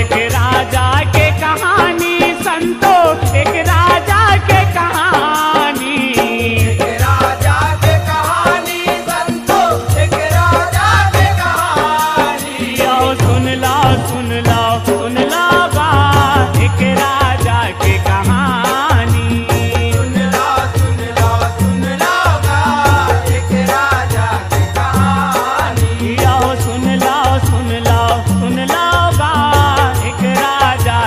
एक राजा के कहानी संतो, एक राजा के कहानी, एक राजा के कहानी संतो, एक राजा के कहानी। आओ सुन लो सुन लो सुन लो बा एक राजा के कहानी। सुन लो सुन लो सुन लो गा एक राजा के कहानी। आओ सुन लो सुन लो सुन लो बा एक राजा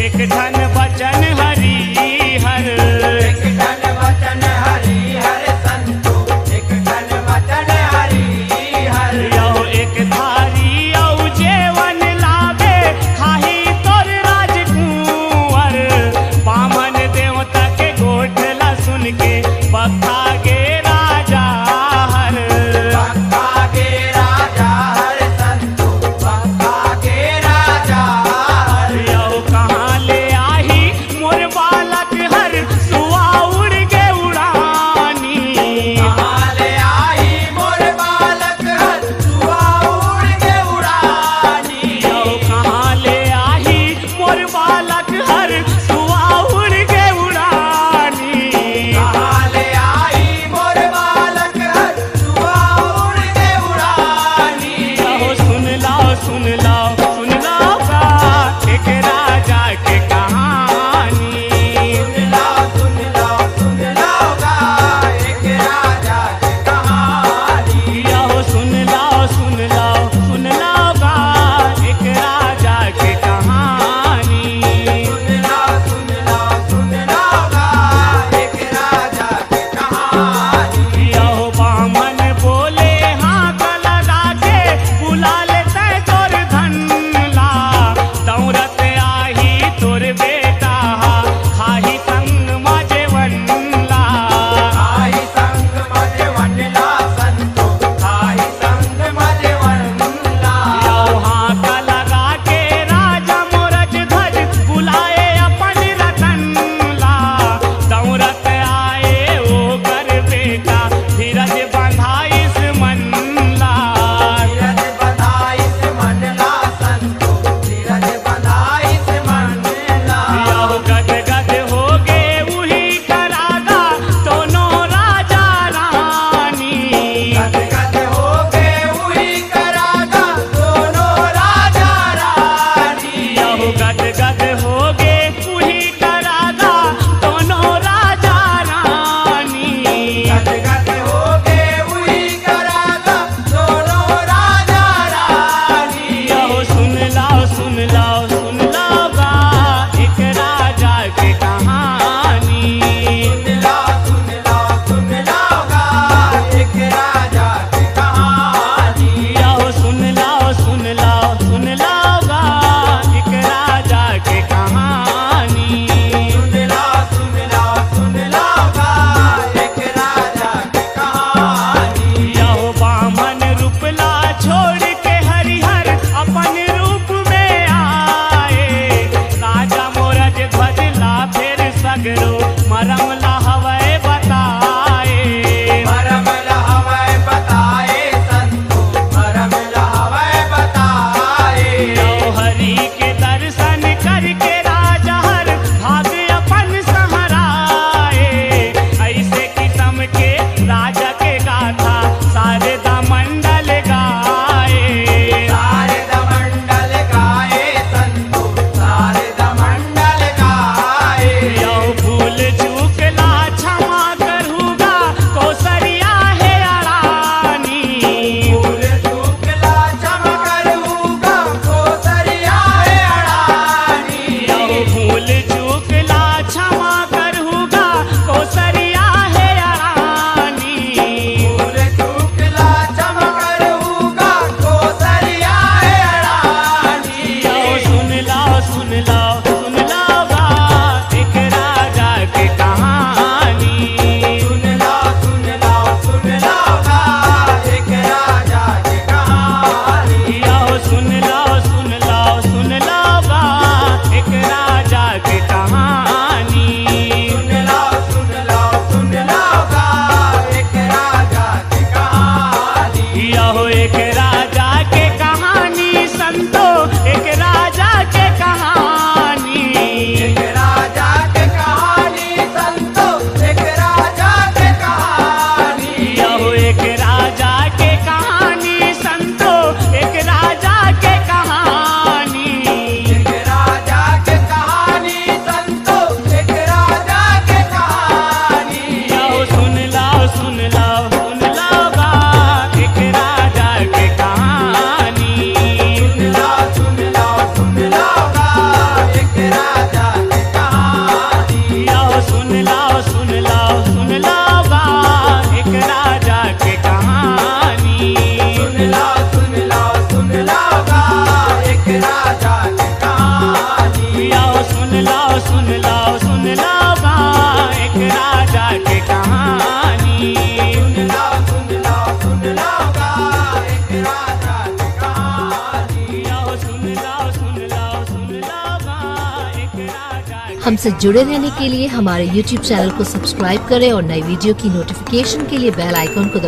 एक ठन वचन हरि हर। एक ठन वचन हरि हर संतो, एक ठन वचन हरि हर। यहो एक थारी औ जेवन लावे, खाही तोर राजकुंवर। बामन देवता के गोठला सुन के बक्का गे राजा हर। बक्का गे राजा हर संतो, बक्का गे राजा हर। यहो कहाँ ले आही मोर बालक हर, सुआ उड़ गे उड़ानी। कहाँ ले आई मोर बालक हर, सुआ उड़ के उड़ानी। यहो कहाँ ले आही मोर बालक हर, सुआ उड़ गे उड़ानी। कहाँ ले आई मोर बालक हर, सुआ उड़ के उड़ानी। यहो सुन लाओ सुन लाओ सुन लाओ का एक राजा के कहानी। सुन लाओ सुन लाओ सुन लाओ गा, एक राजा की कहानी। यहो सुन लाओ सुन लाओ सुन लाओ का एक राजा के कहानी। सुन लाओ सुन लाओ सुन लाओ गा, एक राजा की कहानी। यहो बामन बोले हाथ लगा के, बुला लेते तोर धनला। दौड़त आही तोर बेटा, खाही संग माजे वनला। आई संग मजे वनला संतो, आई संग मजे वनला। यहो हाथ लगा के राजा मोरज ध्वज, बुलाए अपन रतनला। दौड़त आए ओ कर बेटा, धीरज बंधाइस मनला। धीरज बंधाइस मनला संतो, धीरज बंधाइस मनला। यहो गद गद हो गे उही करागा, दोनों राजा रानी। गद गद हो गए उही करागा, दोनों राजा रानी। यहो गद गद हो गे उही करागा, दोनों राजा रानी। गद गद हो गए उही करागा, दोनों राजा रानी। यहो सुन लाओ सुन लाओ सुन लाओ गा, एक राजा के कहानी। सुन लाओ सुन लाओ सुन लाओ गा, एक राजा की कहानी। यहो सुन लाओ सुन लाओ सुन लाओ गा, एक राजा के कहानी। सुन लाओ सुन लाओ सुन लाओ गा, एक राजा की कहानी। यहो बामन रूपला छोड़ के हरिहर, अपन रूप में आए। राजा मोरज ध्वजला फिर सगरो, मरम लहवै बताए। मरम लहवै बताए संतो, मरम लहवै बताए। यहो हरि के दर्शन करके राजा हर, भाग अपन सहराए। ऐसे किस्म के राजा के गाथा, सारे मंडल गाए। सारे दमंडल गाए संतो, सारे दमंडल गाए। यहो फूल हमसे जुड़े रहने के लिए हमारे YouTube चैनल को सब्सक्राइब करें और नई वीडियो की नोटिफिकेशन के लिए बेल आइकॉन को दबाएं।